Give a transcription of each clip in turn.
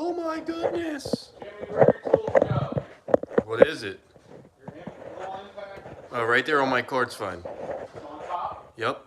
Oh my goodness. Jimmy, where your tools go? What is it? Your little impact? Right there on my card's fine. It's on top? Yep.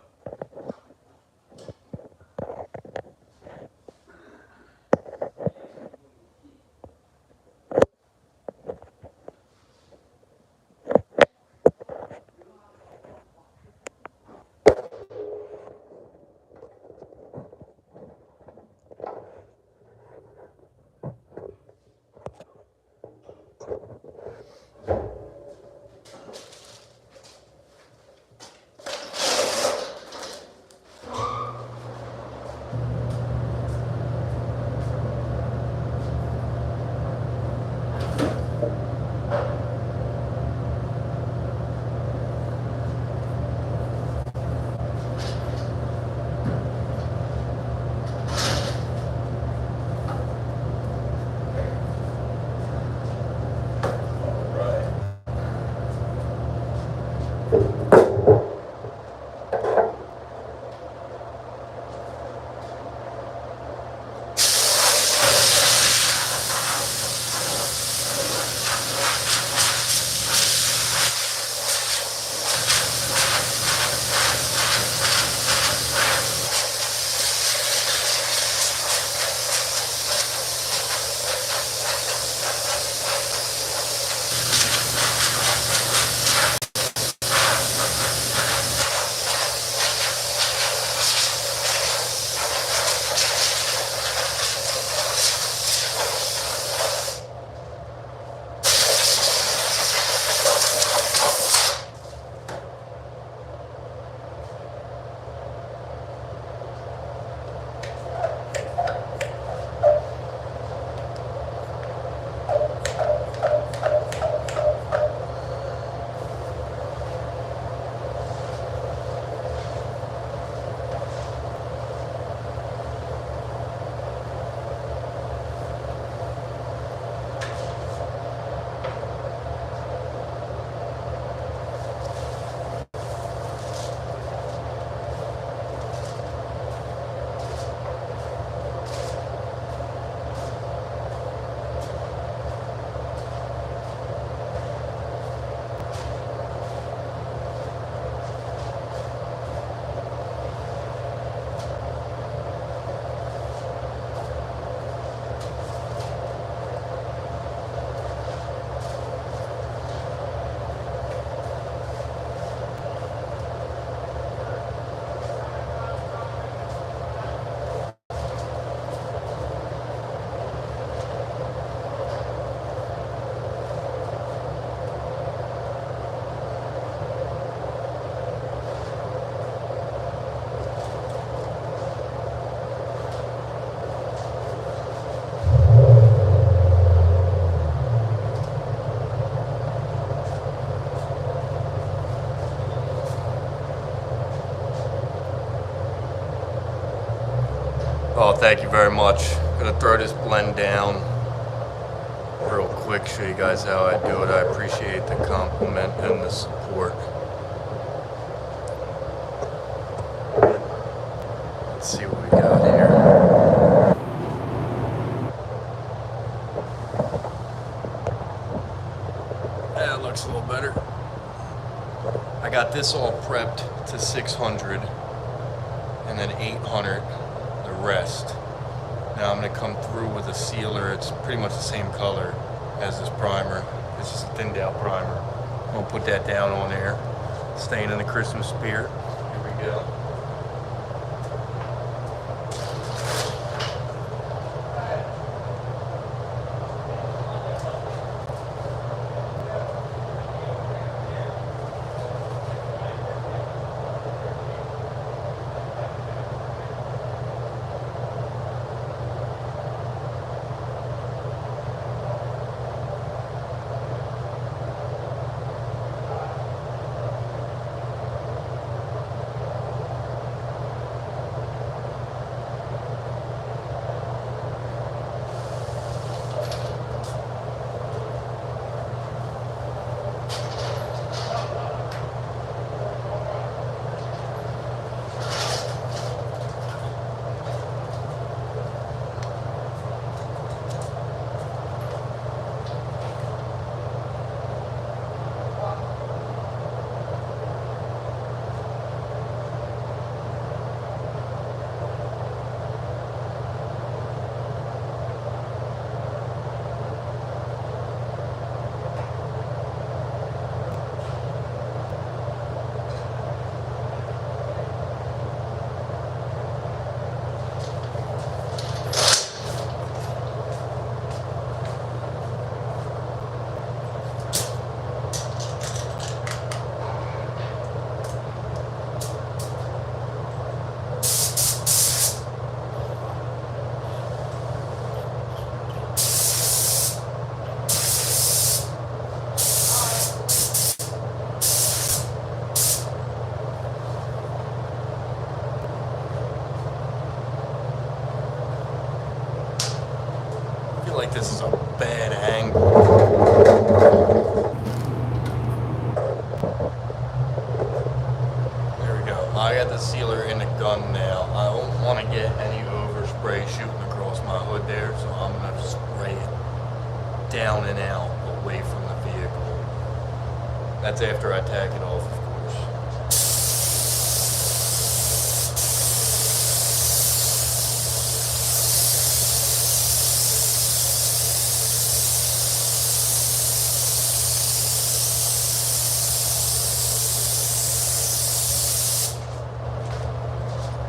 Oh, thank you very much. Gonna throw this blend down real quick, show you guys how I do it. I appreciate the compliment and the support. Let's see what we got here. That looks a little better. I got this all prepped to 600 and then 800 the rest. Now I'm going to come through with a sealer. It's pretty much the same color as this primer. This is a thinned out primer. I'm going to put that down on there. Staying in the Christmas spirit. Here we go. like this is a bad angle. There we go. I got the sealer in the gun now. I don't want to get any overspray shooting across my hood there, so I'm going to spray it down and out away from the vehicle. That's after I tack it off, of course.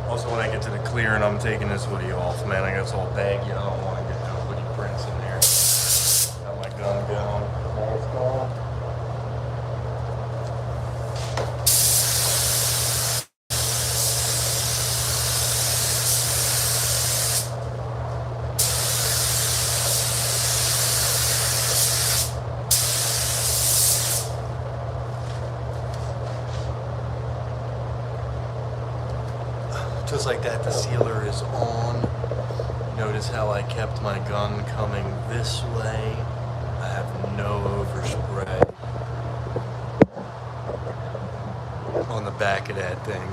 Also, when I get to the clearing, I'm taking this hoodie off, man. I got this all baggy. I don't want to get no hoodie prints in there. Got my gun going. Mask on. Just like that, the sealer is on. Notice how I kept my gun coming this way. I have no overspray on the back of that thing.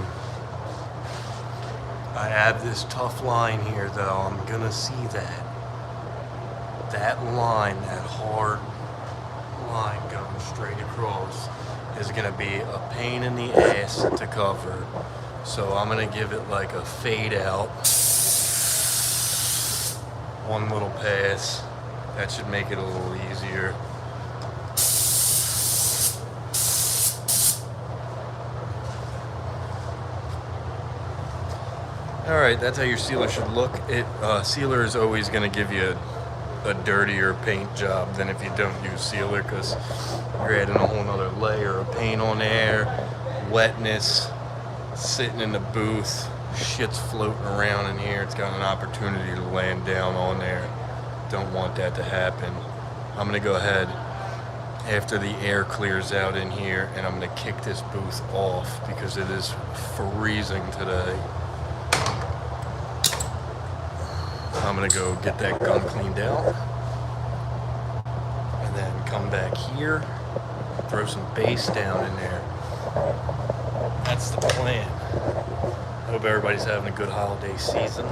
I have this tough line here though. I'm gonna see that. That line, that hard line going straight across is gonna be a pain in the ass to cover. So I'm gonna give it like a fade out. One little pass. That should make it a little easier. Alright, that's how your sealer should look. Sealer is always gonna give you a dirtier paint job than if you don't use sealer, because you're adding a whole nother layer of paint on there, wetness. Sitting in the booth, shit's floating around in here. It's got an opportunity to land down on there. Don't want that to happen. I'm gonna go ahead after the air clears out in here, and I'm gonna kick this booth off because it is freezing today. I'm gonna go get that gun cleaned out and then come back here, throw some bass down in there. That's the plan. I hope everybody's having a good holiday season.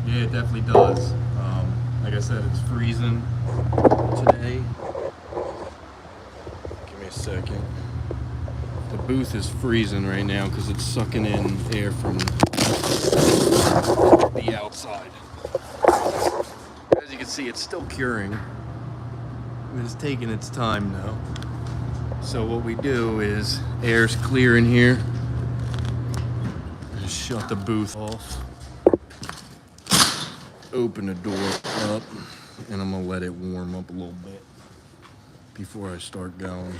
Yeah, it definitely does. Like I said, it's freezing today. Give me a second. The booth is freezing right now because it's sucking in air from the outside. As you can see, it's still curing. It's taking its time now. So what we do is, air's clear in here. Just shut the booth off. Open the door up, and I'm gonna let it warm up a little bit before I start going.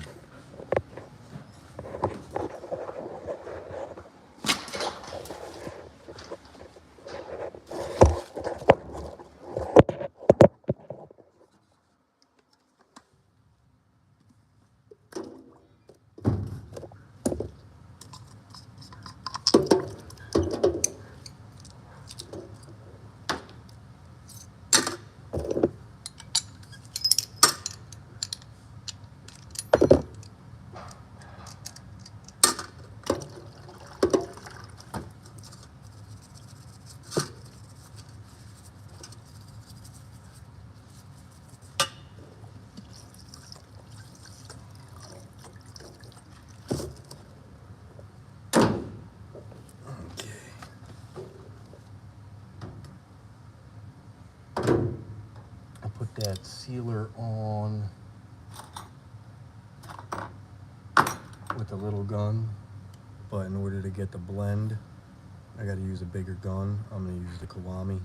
that sealer on with the little gun, but in order to get the blend, I gotta use a bigger gun. I'm gonna use the Kiwami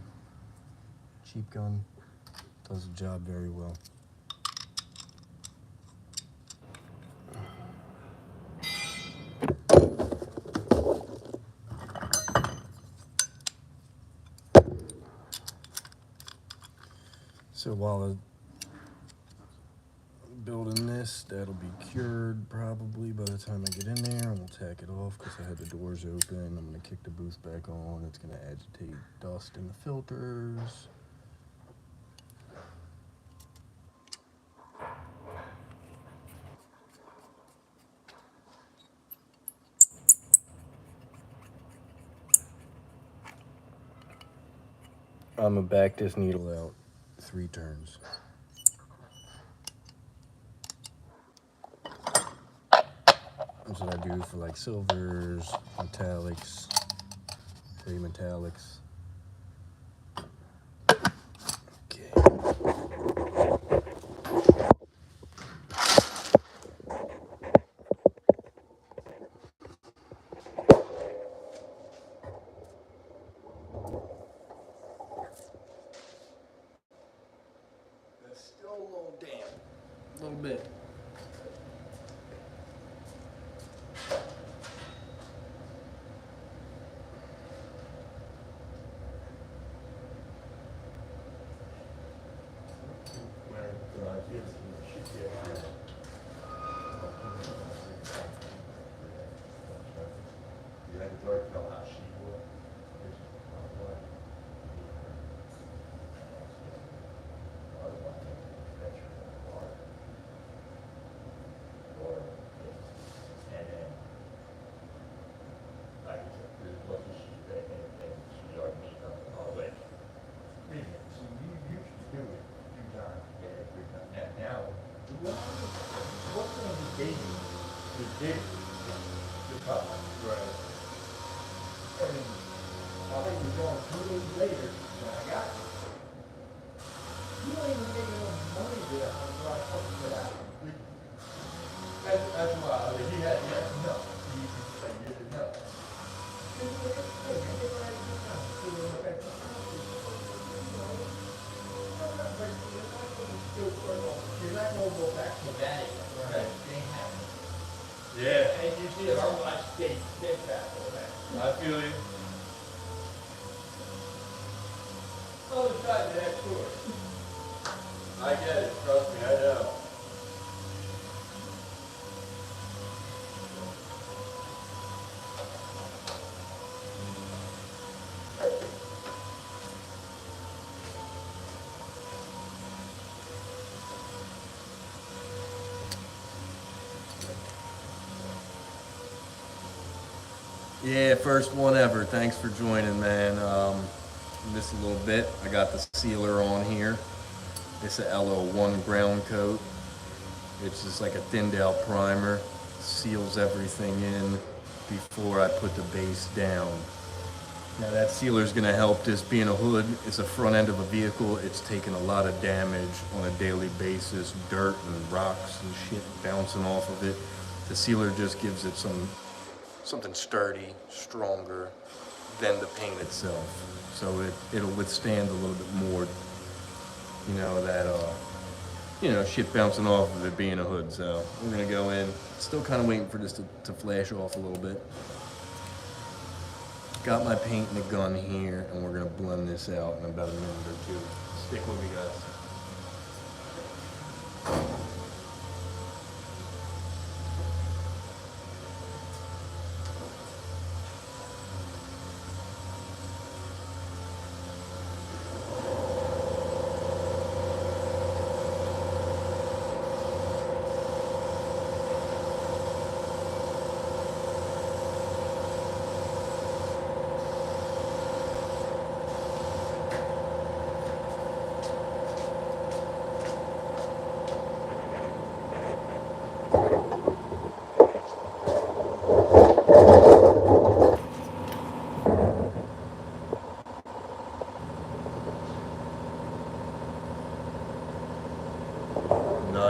cheap gun. Does the job very well. So while I'm building this, that'll be cured probably by the time I get in there, and we'll tack it off because I had the doors open. I'm gonna kick the booth back on. It's gonna agitate dust in the filters. I'm gonna back this needle out 3 turns. That's what I do for like silvers, metallics, heavy metallics. Okay. That's still a little damp, a little bit. Yeah. And you see how much they did that for that. I feel you. Other side of that tour. I get it, trust me, I know. Yeah, first one ever. Thanks for joining, man. Missed a little bit. I got the sealer on here. It's a LO1 brown coat. It's just like a thinned out primer. Seals everything in before I put the base down. Now that sealer is going to help this being a hood. It's the front end of a vehicle. It's taking a lot of damage on a daily basis. Dirt and rocks and shit bouncing off of it. The sealer just gives it something sturdy, stronger than the paint itself. So it'll withstand a little bit more, shit bouncing off of it being a hood. So we're gonna go in. Still kind of waiting for this to flash off a little bit. Got my paint and the gun here, and we're gonna blend this out in about a minute or two. Stick with me, guys.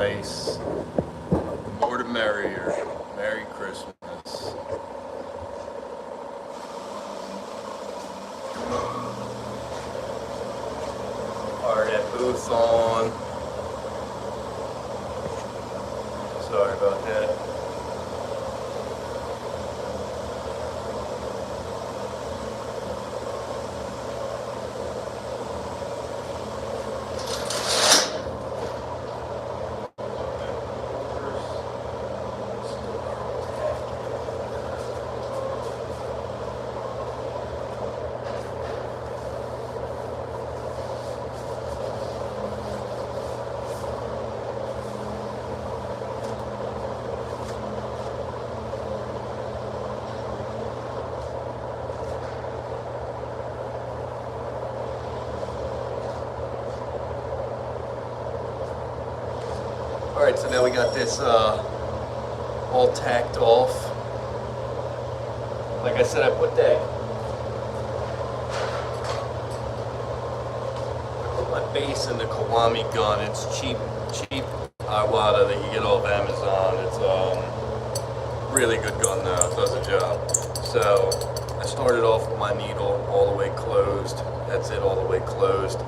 nice. The more the merrier. Merry Christmas. Fire that booth on. Sorry about that. Alright, so now we got this all tacked off. Like I said, I put my base in the Kiwami gun. It's cheap Iwata that you get off Amazon. It's really good gun though, it does the job. So I started off with my needle all the way closed. That's it, all the way closed.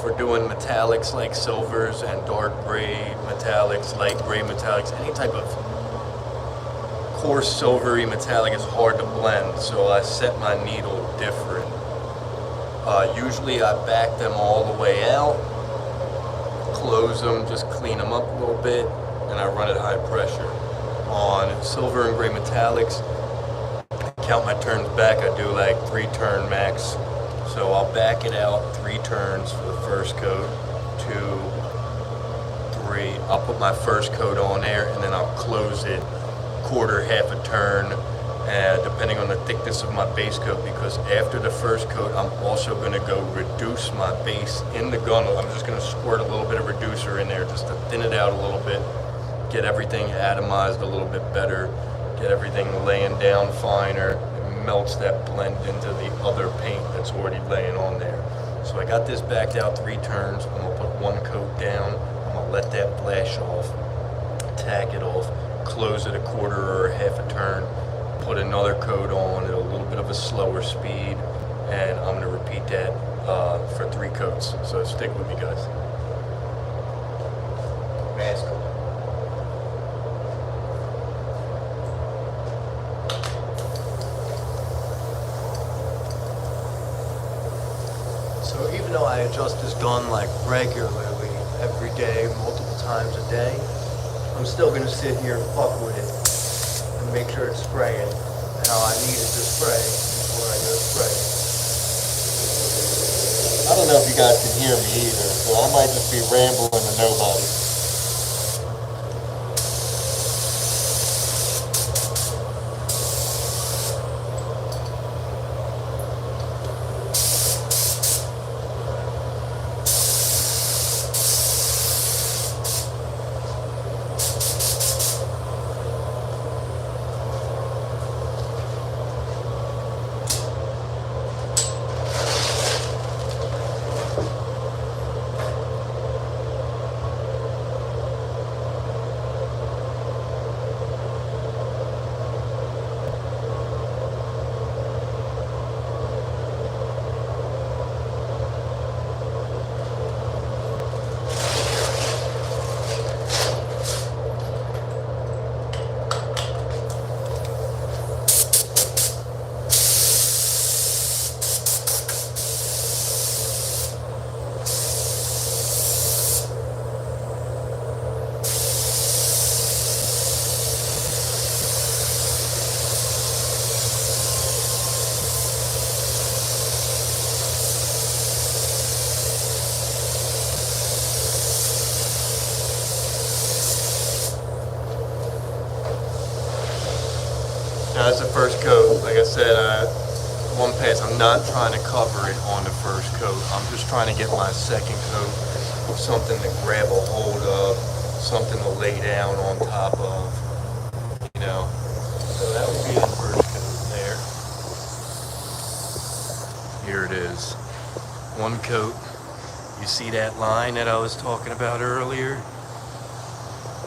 For doing metallics like silvers and dark gray metallics, light gray metallics, any type of coarse silvery metallic is hard to blend, so I set my needle different. Usually I back them all the way out, close them, just clean them up a little bit, and I run at high pressure. On silver and gray metallics, I count my turns back. I do like 3 turn max. So I'll back it out 3 turns for the first coat, 2, 3. I'll put my first coat on there and then I'll close it quarter, half a turn, depending on the thickness of my base coat, because after the first coat I'm also going to go reduce my base in the gunnel. I'm just going to squirt a little bit of reducer in there just to thin it out a little bit, get everything atomized a little bit better, get everything laying down finer. Melts that blend into the other paint that's already laying on there. So I got this backed out 3 turns. I'm gonna put 1 coat down. I'm gonna let that flash off, tack it off, close it a quarter or half a turn, put another coat on at a little bit of a slower speed, and I'm gonna repeat that for 3 coats. So stick with me, guys. Mask on. So even though I adjust this gun like regularly, every day, multiple times a day, I'm still going to sit here and fuck with it and make sure it's spraying how I need it to spray before I go spray. I don't know if you guys can hear me either, so I might just be rambling to nobody. That's the first coat. Like I said, one pass. I'm not trying to cover it on the first coat. I'm just trying to get my second coat something to grab a hold of, something to lay down on top of, you know. So that would be the first coat there. Here it is. 1 coat. You see that line that I was talking about earlier?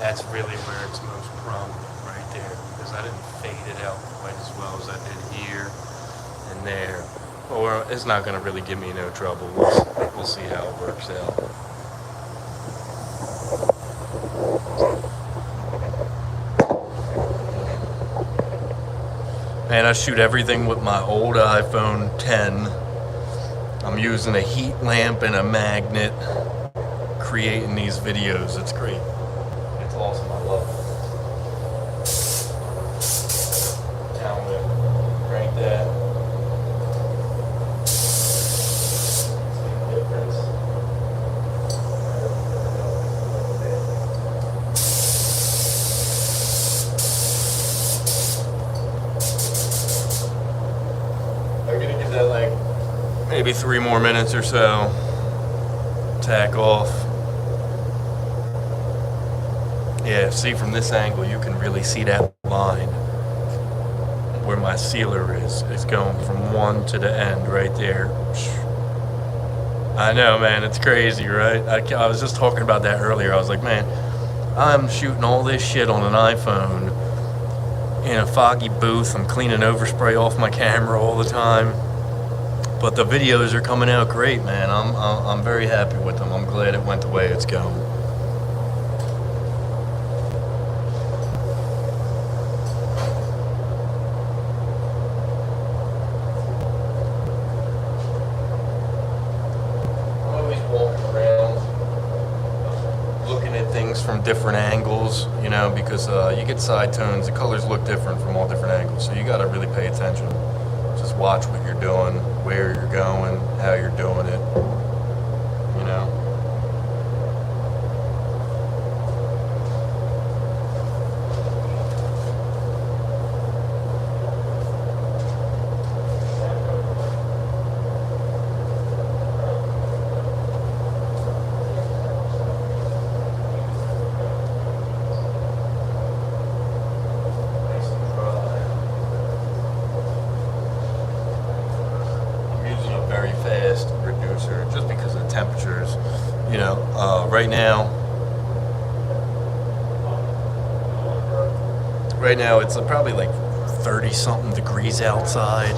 That's really where it's most prominent, right there, because I didn't fade it out quite as well as I did here and there. Or it's not going to really give me no trouble. We'll see how it works out. Man, I shoot everything with my old iPhone 10. I'm using a heat lamp and a magnet, creating these videos. It's great. It's awesome. I love it. Now I'm going to crank that. See the difference. I'm going to give that like maybe 3 more minutes or so. Tack off. Yeah, see from this angle you can really see that line where my sealer is. It's going from one to the end right there. I know, man, it's crazy, right? I was just talking about that earlier. I was like, man, I'm shooting all this shit on an iPhone in a foggy booth. I'm cleaning overspray off my camera all the time. But the videos are coming out great, man. I'm very happy with them. I'm glad it went the way it's going. I'm always walking around, looking at things from different angles, you know, because you get side tones. The colors look different from all different angles, so you got to really pay attention. Just watch what you're doing, where you're going, how you're doing it, you know. Very fast reducer just because of the temperatures, you know. Right now it's probably like 30 something degrees outside.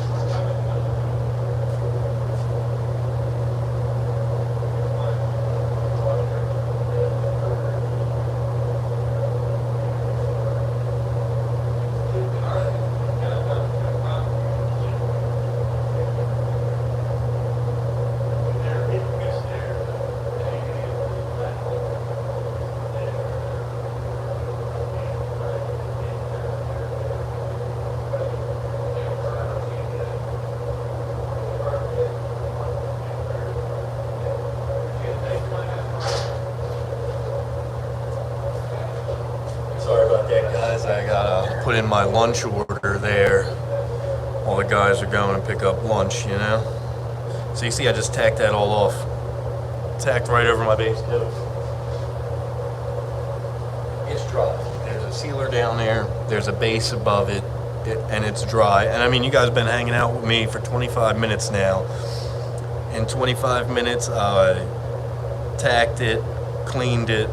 Sorry about that, guys. I gotta put in my lunch order there. All the guys are going to pick up lunch, you know. So you see, I just tacked that all off. Tacked right over my base coat. It's dry. There's a sealer down there. There's a base above it, and it's dry. And I mean, you guys have been hanging out with me for 25 minutes now. In 25 minutes, I tacked it, cleaned it.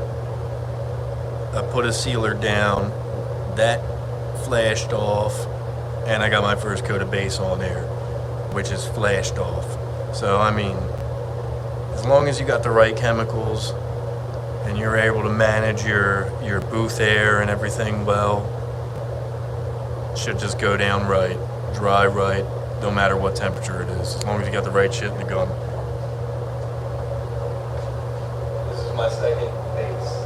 I put a sealer down, that flashed off, and I got my first coat of base on there, which is flashed off. So, I mean, as long as you got the right chemicals and you're able to manage your booth air and everything well, it should just go down right, dry right, no matter what temperature it is, as long as you got the right shit in the gun. This is my second base.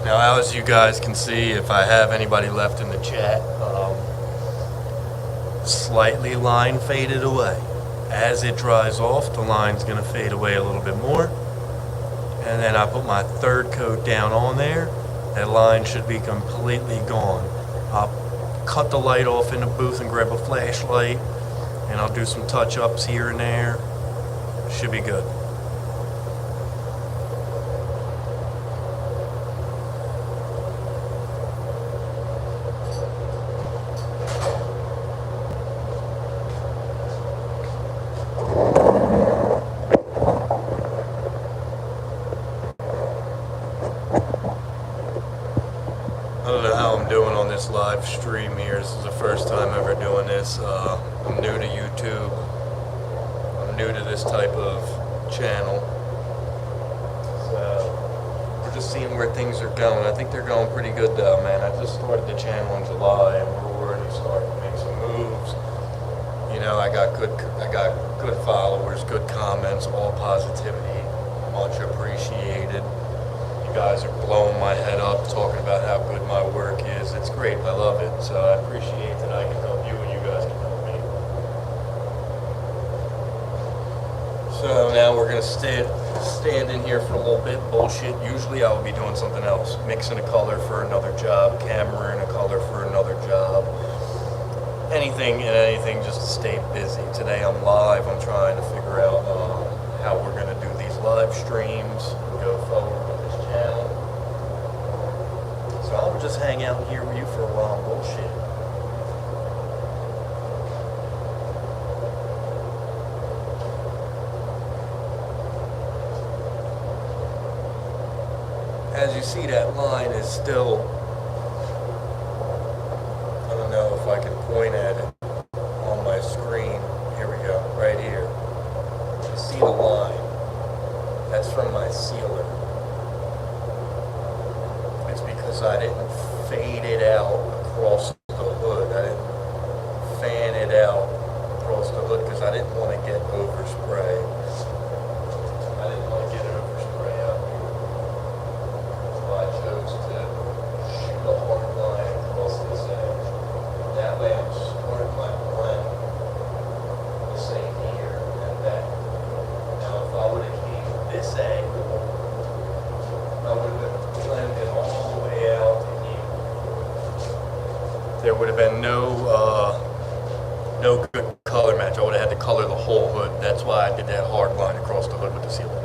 Now, as you guys can see, if I have anybody left in the chat, slightly line faded away. As it dries off, the line's going to fade away a little bit more. And then I put my third coat down on there. That line should be completely gone. I'll cut the light off in the booth and grab a flashlight, and I'll do some touch-ups here and there. Should be good. I don't know how I'm doing on this live stream here. This is the first time ever doing this. I'm new to YouTube. I'm new to this type of channel. So we're just seeing where things are going. I think they're going pretty good though, man. I just started the channel in July and we're already starting to make some moves. You know, I got good followers, good comments, all positivity, much appreciated. You guys are blowing my head up, talking about how good my work is. It's great. I love it. So I appreciate that I can help you and you guys can help me. So now we're going to stand in here for a little bit, bullshit. Usually I would be doing something else, mixing a color for another job, cameraing a color for another job. Anything and anything just to stay busy. Today I'm live. I'm trying to figure out how we're going to do these live streams and go forward with this channel. So I'll just hang out here with you for a while and bullshit. As you see, that line is still, I don't know if I can point at it on my screen. Here we go, right here. You see the line? That's from my sealer. It's because I didn't fade it out across the hood. I didn't fan it out across the hood because I didn't want to get overspray. I didn't want to get overspray out here. So I chose to shoot a hard line across this edge. That way I'm starting my blend the same here and that. Now if I would have came this angle, I would have been blended all the way out to here. There would have been no good color match. I would have had to color the whole hood. That's why I did that hard line across the hood with the sealer.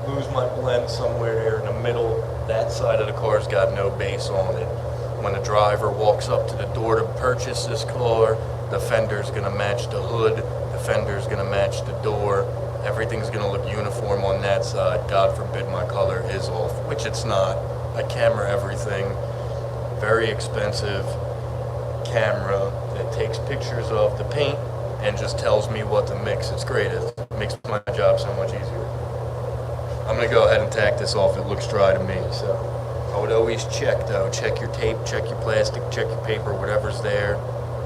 Lose my blend somewhere here in the middle. That side of the car's got no base on it. When the driver walks up to the door to purchase this car, the fender's gonna match the hood, the fender's gonna match the door. Everything's gonna look uniform on that side. God forbid my color is off, which it's not. I camera everything. Very expensive camera that takes pictures of the paint and just tells me what to mix. It's great. It makes my job so much easier. I'm gonna go ahead and tack this off. It looks dry to me, so I would always check though. Check your tape, check your plastic, check your paper, whatever's there.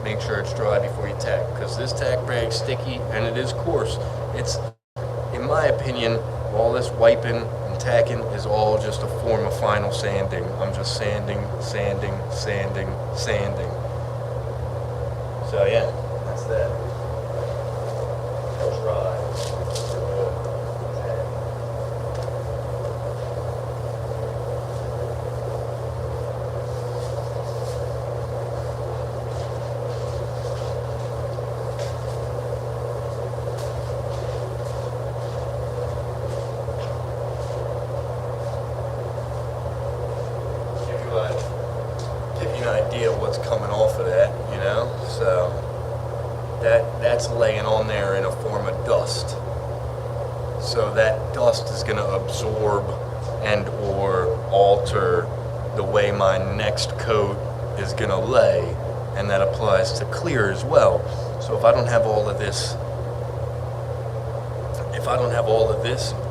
Make sure it's dry before you tack, because this tack bag's sticky and it is coarse. It's, in my opinion, all this wiping and tacking is all just a form of final sanding. I'm just sanding, sanding, sanding, sanding. So yeah, that's that. Dry. Give you an idea of what's coming off of that, you know? So that's laying on there in a form of dust. So that dust is going to absorb and or alter the way my next coat is going to lay, and that applies to clear as well. So if I don't have all of this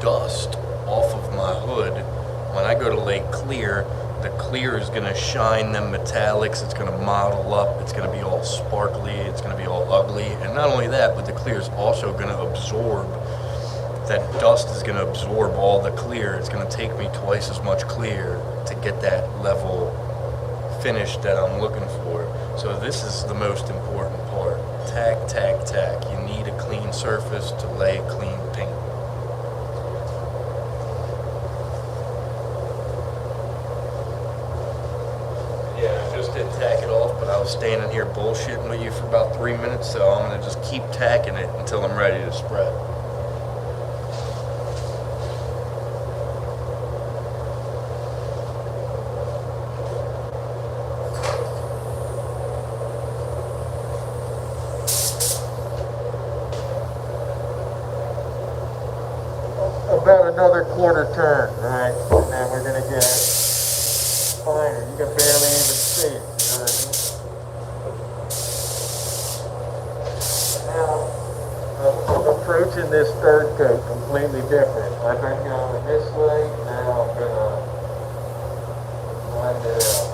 dust off of my hood, when I go to lay clear, the clear is going to shine them metallics, it's going to model up, it's going to be all sparkly, it's going to be all ugly. And not only that, but the clear is also going to absorb that dust is going to absorb all the clear. It's going to take me twice as much clear to get that level finish that I'm looking for. So this is the most important part. Tack, tack, tack. You need a clean surface to lay clean paint. Yeah, I just did tack it off, but I was standing here bullshitting with you for about 3 minutes, so I'm going to just keep tacking it until I'm ready to spread. About another quarter turn, right? And then we're gonna get finer. You can barely even see it, you know what I mean? Now, I'm approaching this third coat completely different. I've been going this way, now I'm gonna blend it out.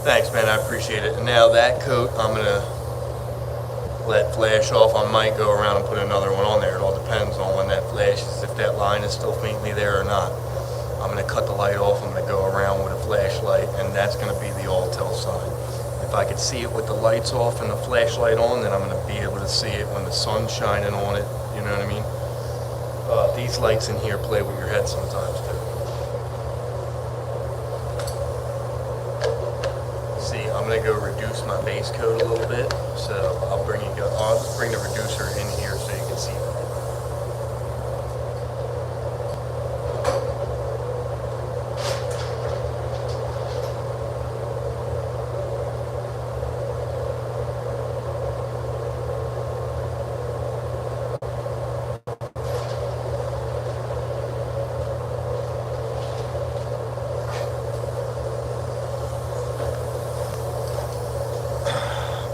Thanks, man. I appreciate it. And now that coat, I'm going to let flash off. I might go around and put another one on there. It all depends on when that flashes, if that line is still faintly there or not. I'm going to cut the light off. I'm going to go around with a flashlight, and that's going to be the all-tell sign. If I could see it with the lights off and the flashlight on, then I'm going to be able to see it when the sun's shining on it. You know what I mean? These lights in here play with your head sometimes, too. I'm gonna go reduce my base coat a little bit, so I'll just bring the reducer in here so you can see that.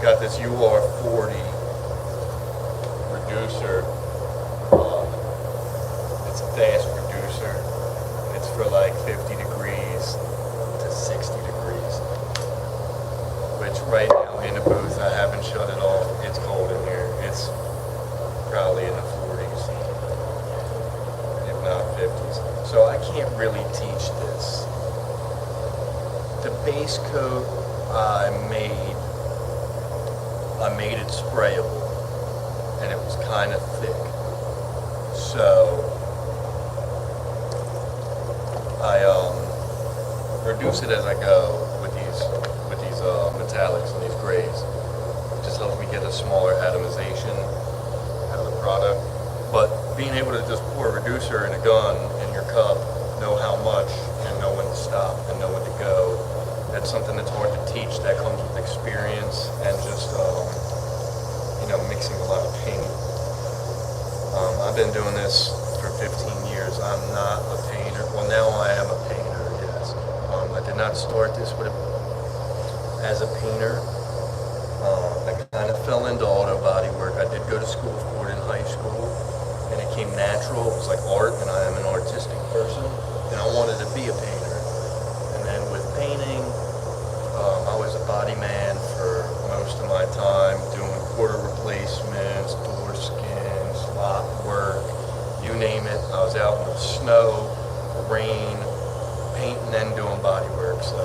Got this UR40 reducer. It's a fast reducer. It's for like 50 degrees to 60 degrees. Which right now in the booth, I haven't shut it off. It's cold in here. It's probably in the 40s, if not 50s. So I can't really teach this. The base coat I made it sprayable, and it was kind of thick. So I reduce it as I go with these metallics and these grays. It just helps me get a smaller atomization out of the product. But being able to just pour a reducer in a gun in your cup, know how much, and know when to stop and know when to go, that's something that's hard to teach. That comes with experience and just mixing a lot of paint. I've been doing this for 15 years. I'm not a painter. Well, now I am a painter, yes. I did not start this as a painter. I kind of fell into auto body work. I did go to school for it in high school, and it came natural. It was like art, and I am an artistic person, and I wanted to be a painter. And then with painting, I was a body man for most of my time, doing quarter replacements, door skins, lot work, you name it. I was out in the snow, rain, painting and doing body work. So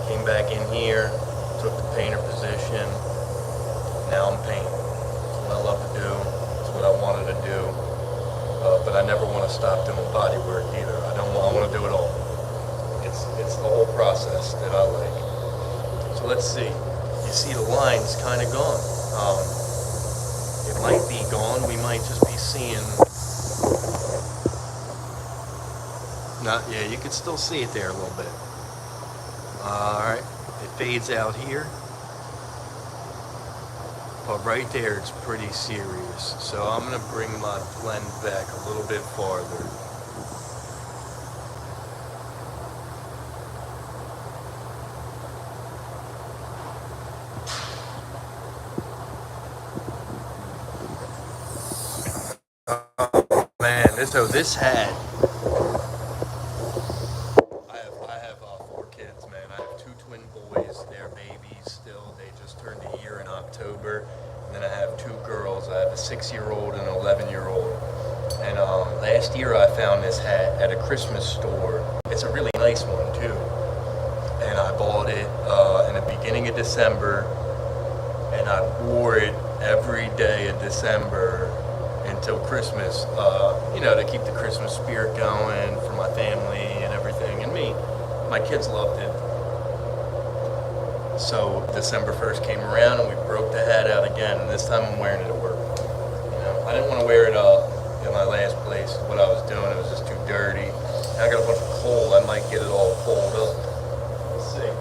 came back in here, took the painter position. Now I'm painting. It's what I love to do. It's what what I wanted to do, but I never want to stop doing body work either. I want to do it all. It's the whole process that I like. So let's see. You see the line's kind of gone. It might be gone. We might just be seeing. Yeah, you can still see it there a little bit. Alright, it fades out here. But right there, it's pretty serious. So I'm going to bring my blend back a little bit farther. Oh man, this hat. I have 4 kids, man. I have 2 twin boys. They're babies still. They just turned a year in October. And then I have 2 girls. I have a 6-year-old and an 11-year-old. And last year I found this hat at a Christmas store. It's a really nice one too. And I bought it in the beginning of December. And I wore it every day of December until Christmas, to keep the Christmas spirit going for my family and everything, and me. My kids loved it. So December 1st came around and we broke the hat out again, and this time I'm wearing it at work. I didn't want to wear it in my last place. What I was doing, it was just too dirty. And I got a bunch of coal. I might get it all pulled up. Let's see.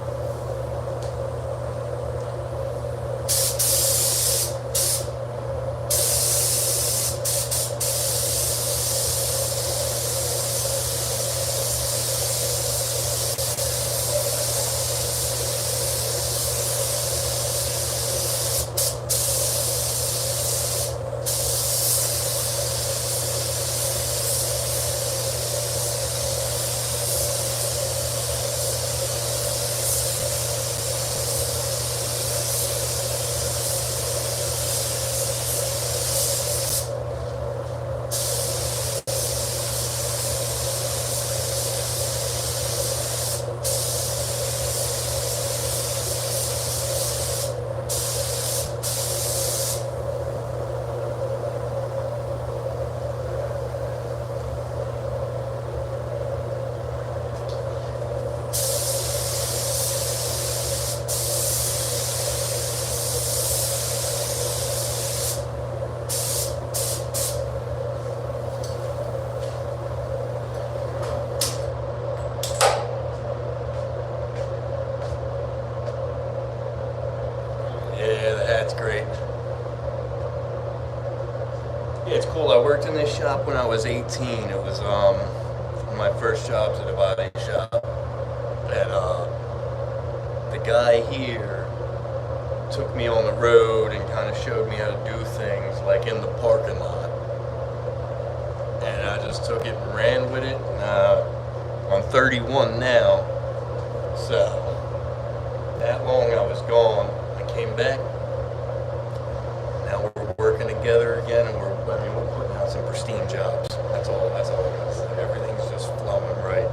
Great. Yeah, it's cool. I worked in this shop when I was 18. It was one of my first jobs at a body shop. And the guy here took me on the road and kind of showed me how to do things, like in the parking lot. And I just took it and ran with it. And I'm 31 now. So, that long I was gone. I came back. Now we're working together again, and we're putting out some pristine jobs. That's all I gotta say. Everything's just flowing right.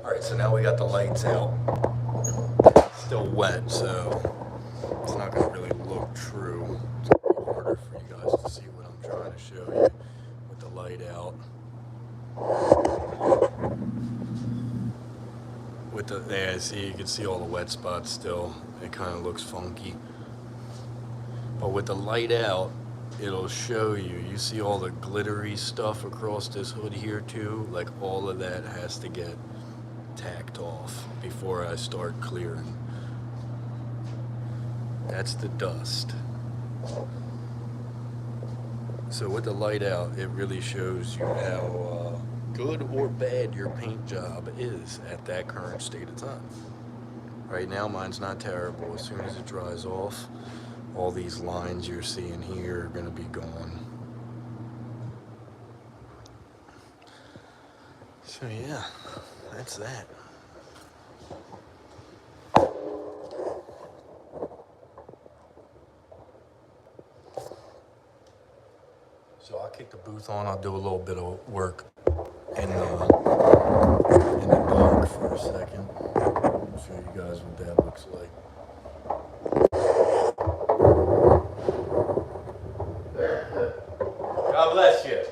Alright, so now we got the lights out. Still wet, so it's not going to really look true. It's going to be harder for you guys to see what I'm trying to show you with the light out. See, you can see all the wet spots still. It kind of looks funky. But with the light out, it'll show you. You see all the glittery stuff across this hood here too? Like all of that has to get tacked off before I start clearing. That's the dust. So with the light out, it really shows you how good or bad your paint job is at that current state of time. Right now, mine's not terrible. As soon as it dries off, all these lines you're seeing here are gonna be gone. So yeah, that's that. So I'll kick the booth on. I'll do a little bit of work in the dark for a second. Show you guys what that looks like. God bless you.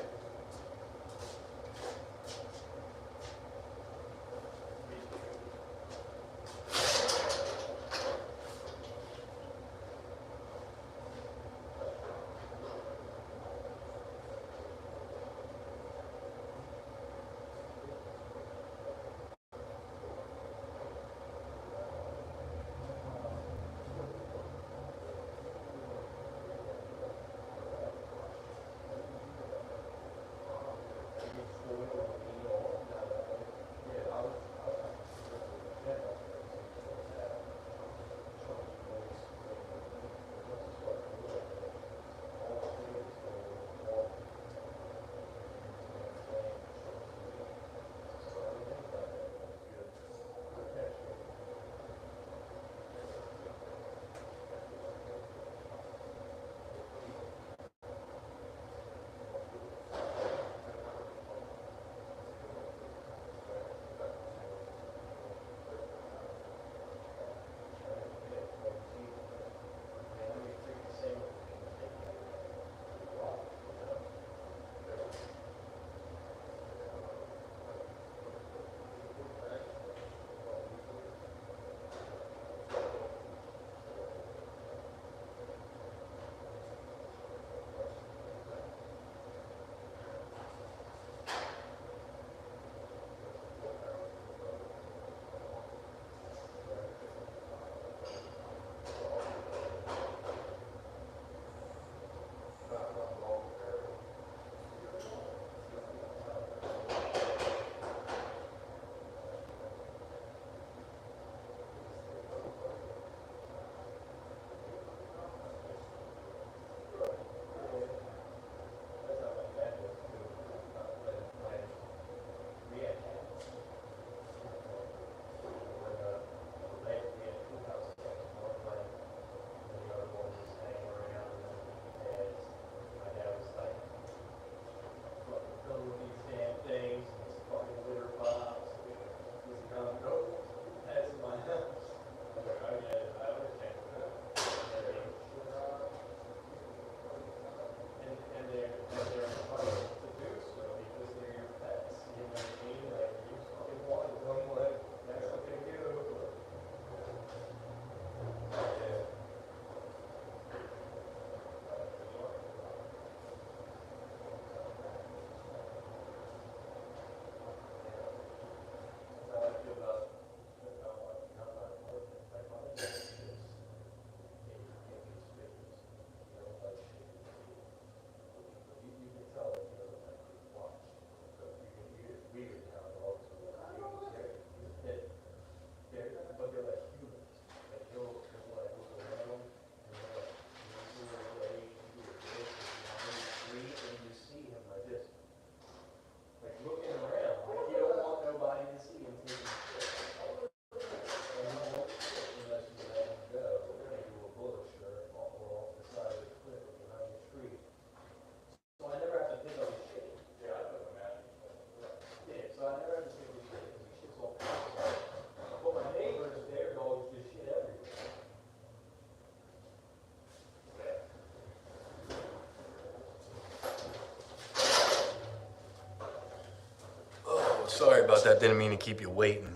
Sorry about that, didn't mean to keep you waiting.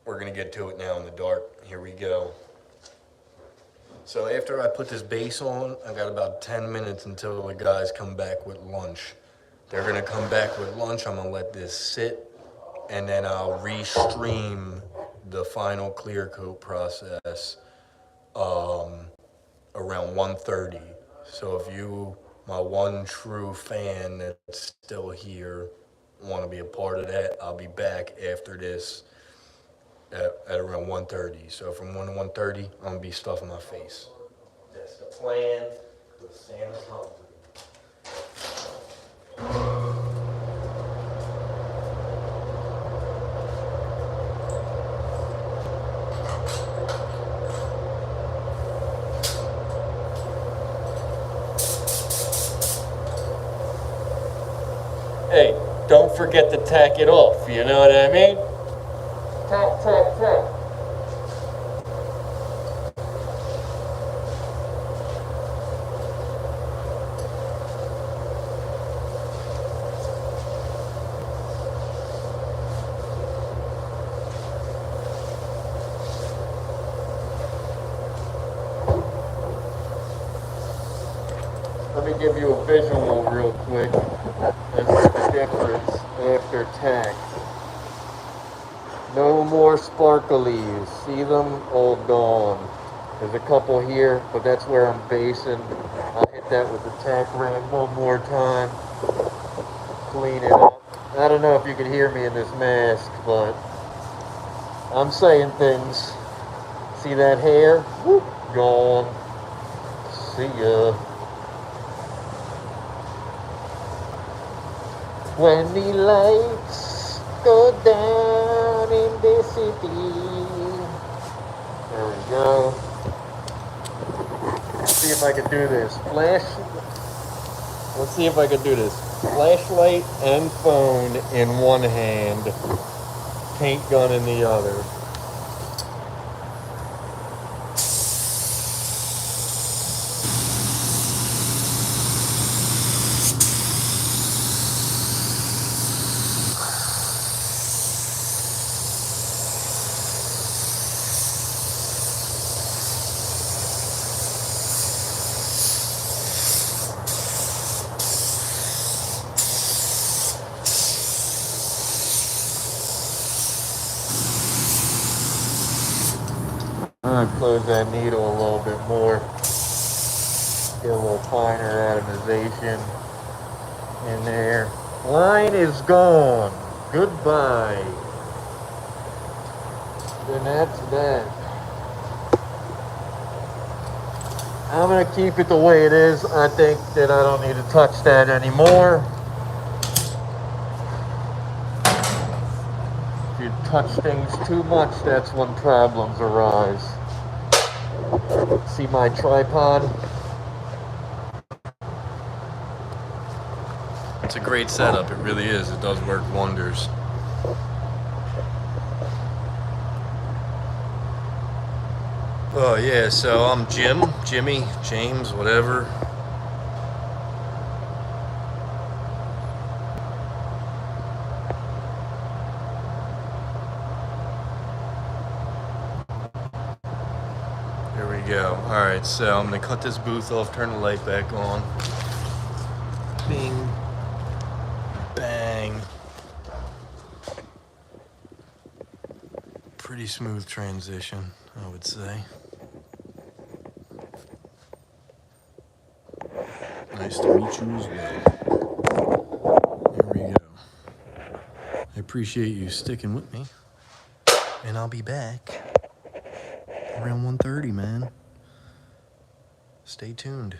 We're gonna get to it now in the dark. Here we go. So after I put this base on, I got about 10 minutes until the guys come back with lunch. They're gonna come back with lunch, I'm gonna let this sit, and then I'll restream the final clear coat process around 1:30. So if you, my one true fan that's still here, want to be a part of that, I'll be back after this at around 1:30. So from 1 to 1:30, I'm gonna be stuffing my face. That's the plan. Because Santa's hungry. Hey, don't forget to tack it off, you know what I mean? Tack, tack, tack. Let me give you a visual real quick as to the difference after tack. No more sparklies. See them? All gone. There's a couple here, but that's where I'm basing. I'll hit that with the tack ram one more time. Clean it up. I don't know if you can hear me in this mask, but I'm saying things. See that hair? Whoop, gone. See ya. When the lights go down in the city. There we go. Let's see if I can do this. Let's see if I can do this. Flashlight and phone in one hand. Paint gun in the other. I'm gonna close that needle a little bit more. Get a little finer atomization in there. Line is gone. Goodbye. Then that's that. I'm gonna keep it the way it is. I think that I don't need to touch that anymore. If you touch things too much, that's when problems arise. See my tripod? It's a great setup, it really is. It does work wonders. Oh yeah, so I'm Jimmy, James, whatever. There we go. Alright, so I'm gonna cut this booth off, turn the light back on. Bing. Bang. Pretty smooth transition, I would say. Nice to meet you as well. There we go. I appreciate you sticking with me. And I'll be back around 1:30, man. Stay tuned.